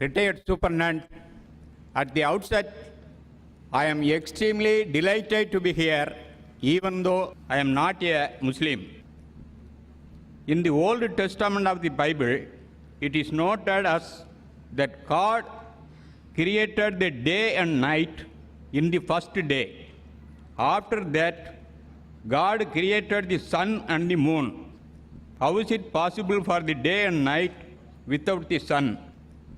retired superintendent. At the outset, I am extremely delighted to be here, even though I am not a Muslim. In the Old Testament of the Bible, it is noted as that God created the day and night in the first day. After that, God created the sun and the moon. How is it possible for the day and night without the sun?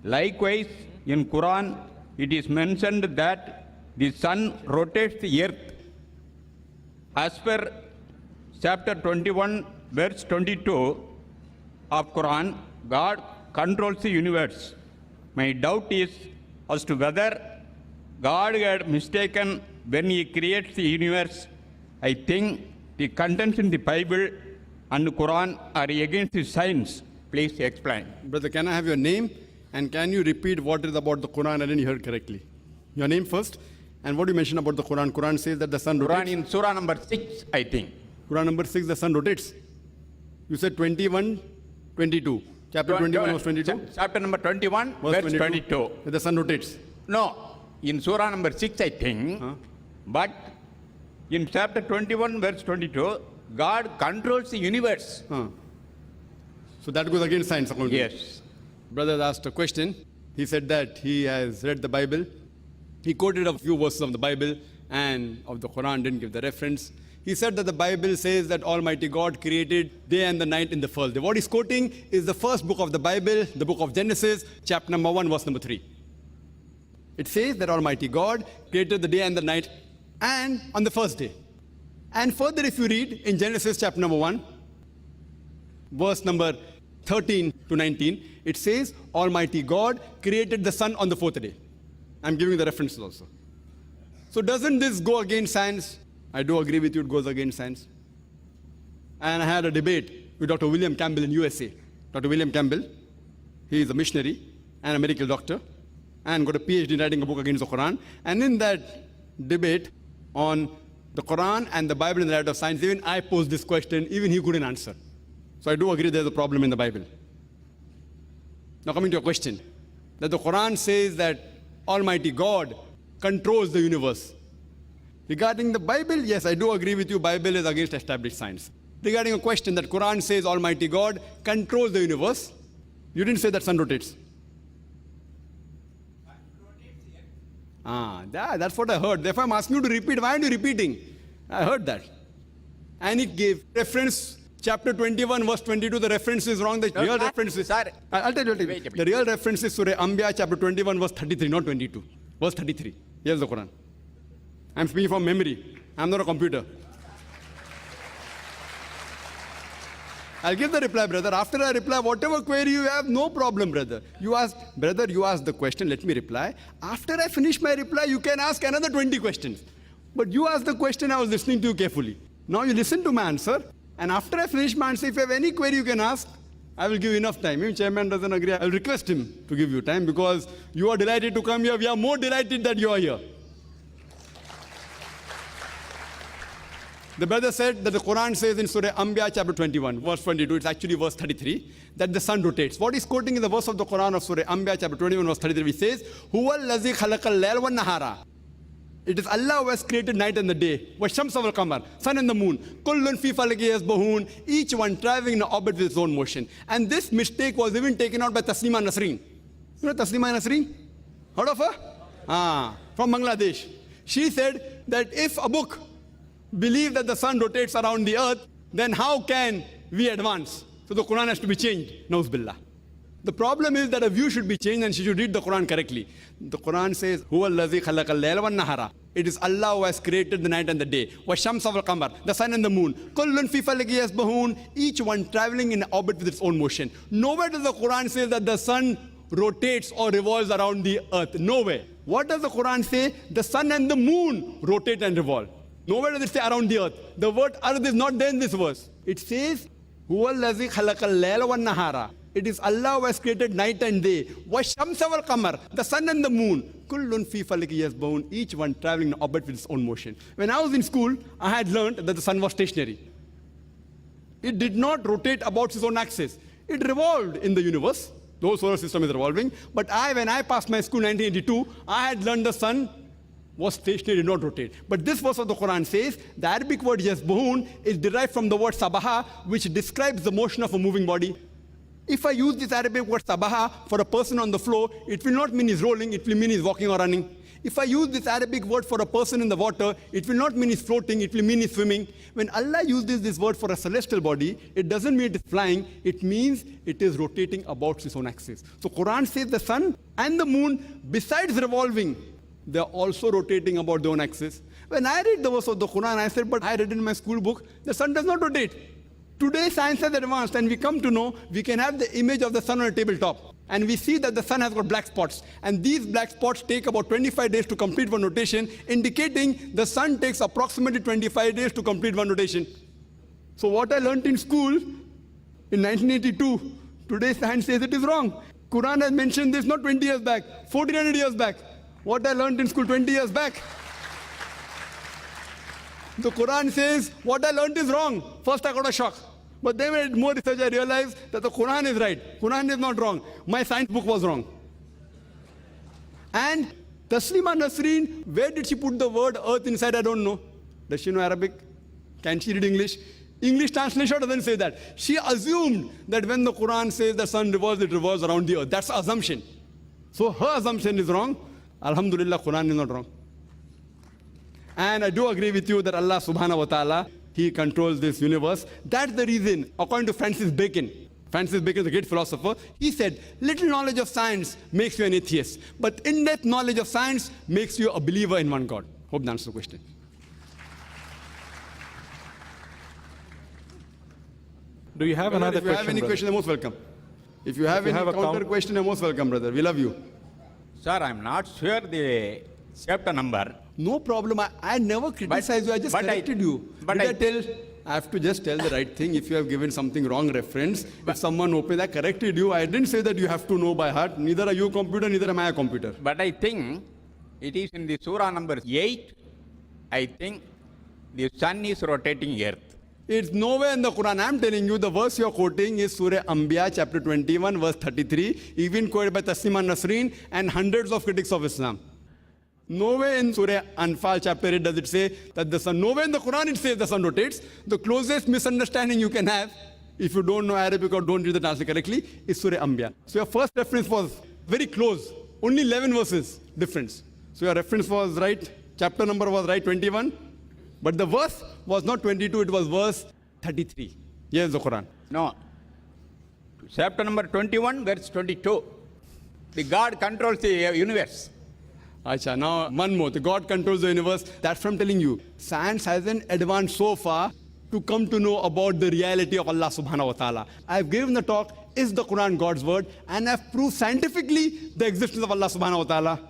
Likewise, in Quran, it is mentioned that the sun rotates the earth. As per chapter 21, verse 22 of Quran, God controls the universe. My doubt is as to whether God had mistaken when He creates the universe. I think the contents in the Bible and the Quran are against the science. Please explain. Brother, can I have your name? And can you repeat what is about the Quran? I didn't hear correctly. Your name first. And what you mentioned about the Quran. Quran says that the sun rotates. Quran in Surah number 6, I think. Quran number 6, the sun rotates. You said 21, 22. Chapter 21, verse 22. Chapter number 21, verse 22. The sun rotates. No, in Surah number 6, I think. But in chapter 21, verse 22, God controls the universe. So that goes against science, according to you. Yes. Brother asked a question. He said that he has read the Bible. He quoted a few verses of the Bible and of the Quran, didn't give the reference. He said that the Bible says that Almighty God created day and the night in the first day. What he's quoting is the first book of the Bible, the book of Genesis, chapter number 1, verse number 3. It says that Almighty God created the day and the night and on the first day. And further, if you read in Genesis chapter number 1, verse number 13 to 19, it says Almighty God created the sun on the fourth day. I'm giving the references also. So doesn't this go against science? I do agree with you, it goes against science. And I had a debate with Dr. William Campbell in USA. Dr. William Campbell, he is a missionary and a medical doctor and got a PhD in writing a book against the Quran. And in that debate on the Quran and the Bible in the light of science, even I posed this question, even he couldn't answer. So I do agree there's a problem in the Bible. Now coming to your question, that the Quran says that Almighty God controls the universe. Regarding the Bible, yes, I do agree with you, Bible is against established science. Regarding a question that Quran says Almighty God controls the universe, you didn't say that sun rotates. That's what I heard. Therefore I'm asking you to repeat. Why aren't you repeating? I heard that. And he gave reference, chapter 21, verse 22, the reference is wrong. The real reference is... Sorry. I'll tell you. The real reference is Surah Anbiya, chapter 21, verse 33, not 22. Verse 33. Here's the Quran. I'm speaking from memory. I'm not a computer. I'll give the reply, brother. After I reply, whatever query you have, no problem, brother. You asked the question, let me reply. After I finish my reply, you can ask another 20 questions. But you asked the question, I was listening to you carefully. Now you listen to my answer. And after I finish my answer, if you have any query you can ask, I will give enough time. If chairman doesn't agree, I'll request him to give you time because you are delighted to come here. We are more delighted that you are here. The brother said that the Quran says in Surah Anbiya chapter 21, verse 22, it's actually verse 33, that the sun rotates. What is quoting in the verse of the Quran of Surah Anbiya chapter 21, verse 33, which says, Huwa allazi khalaqal layla wan nahara. It is Allah who has created night and the day. Washamsa wal qamar, sun and the moon. Kullun fi falaki yasbahun, each one traveling in an orbit with its own motion. And this mistake was even taken out by Taslima Nasreen. You know Taslima Nasreen? Heard of her? From Bangladesh. She said that if a book believe that the sun rotates around the earth, then how can we advance? So the Quran has to be changed. Nauz billah. The problem is that a view should be changed and she should read the Quran correctly. The Quran says, Huwa allazi khalaqal layla wan nahara. It is Allah who has created the night and the day. Washamsa wal qamar, the sun and the moon. Kullun fi falaki yasbahun, each one traveling in orbit with its own motion. Nowhere does the Quran say that the sun rotates or revolves around the earth. Nowhere. What does the Quran say? The sun and the moon rotate and revolve. Nowhere does it say around the earth. The word earth is not there in this verse. It says, Huwa allazi khalaqal layla wan nahara. It is Allah who has created night and day. Washamsa wal qamar, the sun and the moon. Kullun fi falaki yasbahun, each one traveling in orbit with its own motion. When I was in school, I had learned that the sun was stationary. It did not rotate about its own axis. It revolved in the universe, The whole solar system is revolving. But when I passed my school in 1982, I had learned the sun was stationary, did not rotate. But this verse of the Quran says the Arabic word yasbahun is derived from the word sabaha, which describes the motion of a moving body. If I use this Arabic word sabaha for a person on the floor, it will not mean he's rolling, it will mean he's walking or running. If I use this Arabic word for a person in the water, it will not mean he's floating, it will mean he's swimming. When Allah uses this word for a celestial body, it doesn't mean it is flying, it means it is rotating about its own axis. So Quran says the sun and the moon, besides revolving, they are also rotating about their own axis. When I read the verse of the Quran, I said, but I read in my school book, the sun does not rotate. Today science has advanced and we come to know we can have the image of the sun on a tabletop. And we see that the sun has got black spots. And these black spots take about 25 days to complete one rotation, indicating the sun takes approximately 25 days to complete one rotation. So what I learned in school in 1982, today science says it is wrong. Quran has mentioned this not 20 years back, 1400 years back. What I learned in school 20 years back. The Quran says what I learned is wrong. First I got a shock. But then when I did more research, I realized that the Quran is right. Quran is not wrong. My science book was wrong. And Taslima Nasreen, where did she put the word earth inside? I don't know. Does she know Arabic? Can she read English? English translation doesn't say that. She assumed that when the Quran says the sun revolves, it revolves around the earth. That's assumption. So her assumption is wrong. Alhamdulillah, Quran is not wrong. And I do agree with you that Allah subhanahu wa ta'ala, He controls this universe. That's the reason, according to Francis Bacon, the great philosopher, he said, little knowledge of science makes you an atheist, but in-depth knowledge of science makes you a believer in one God. Hope that answers the question. Do you have another If you have any brother? question, you're most welcome. If you have any counter question, you're most welcome, brother. We love you. Sir, I'm not sure the chapter number. No problem. I never criticized you. I just corrected you. But I have to just tell the right thing. If you have given something wrong reference, if someone opens, I corrected you. I didn't say that you have to know by heart. Neither are you a computer, neither am I a computer. But I think it is in the surah number 8, I think the sun is rotating earth. It's nowhere in the Quran. I'm telling you, the verse you're quoting is Surah Anbiya, chapter 21, verse 33, even quoted by Taslima Nasreen and hundreds of critics of Islam. Nowhere in Surah Anfal, chapter 8, does it say that the sun, nowhere in the Quran it says the sun rotates. The closest misunderstanding you can have, if you don't know Arabic or don't read the translation correctly, is Surah Anbiya. So your first reference was very close, only 11 verses difference. So your reference was right, chapter number was right, 21. But the verse was not 22, it was verse 33. Yes, the Quran. No. Chapter number 21, verse 22. The God controls the universe. Acha, now one more. The God controls the universe. That's from telling you. Science hasn't advanced so far to come to know about the reality of Allah subhanahu wa ta'ala. I've given the talk, is the Quran God's word? And I've proved scientifically the existence of Allah subhanahu wa ta'ala.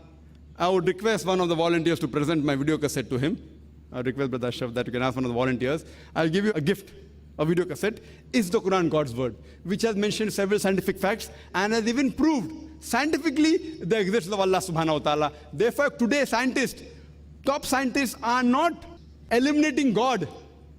I would request one of the volunteers to present my video cassette to him. I request Brother Ashraf that you can ask one of the volunteers. I'll give you a gift, a video cassette. Is the Quran God's word? Which has mentioned several scientific facts and has even proved scientifically the existence of Allah subhanahu wa ta'ala. Therefore, today scientists, top scientists are not eliminating God.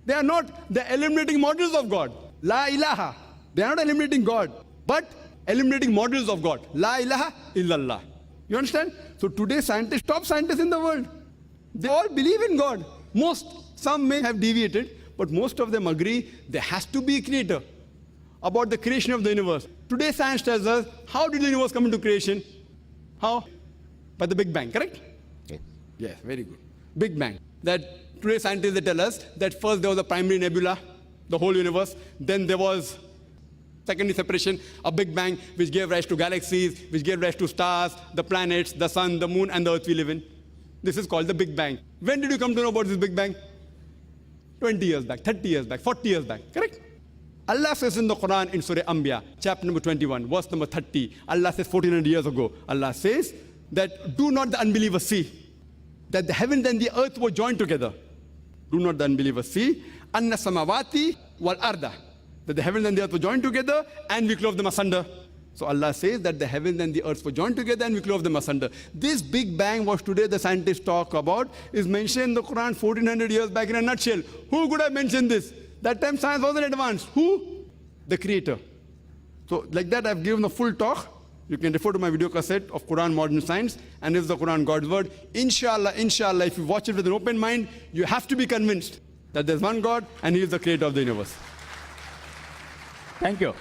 They are not, they're eliminating models of God. La ilaha. They are not eliminating God, but eliminating models of God. La ilaha illallah. You understand? So today scientists, top scientists in the world, they all believe in God. Some may have deviated, but most of them agree there has to be a creator. About the creation of the universe. Today science tells us, how did the universe come into creation? How? By the Big Bang, correct? Yes. Yes, very good. Big Bang. That today scientists they tell us that first there was a primary nebula, the whole universe. Then there was secondary separation, a Big Bang, which gave rise to galaxies, which gave rise to stars, the planets, the sun, the moon, and the earth we live in. This is called the Big Bang. When did you come to know about this Big Bang? 20 years back, 30 years back, 40 years back, correct? Allah says in the Quran in Surah Anbiya, chapter number 21, verse number 30, Allah says 1400 years ago, Allah says that do not the unbelievers see that the heavens and the earth were joined together. Do not the unbelievers see anna samawati wal arda, that the heavens and the earth were joined together and we clove them asunder. So Allah says that the heavens and the earth were joined together and we clove them asunder. This Big Bang, what today the scientists talk about, is mentioned in the Quran 1400 years back in a nutshell. Who could have mentioned this? That time science wasn't advanced. Who? The Creator. So like that I've given a full talk You can refer to my video cassette of Quran Modern Science, and is the Quran God's word? Inshallah, inshallah, if you watch it with an open mind, you have to be convinced that there's one God and He is the creator of the universe. Thank you.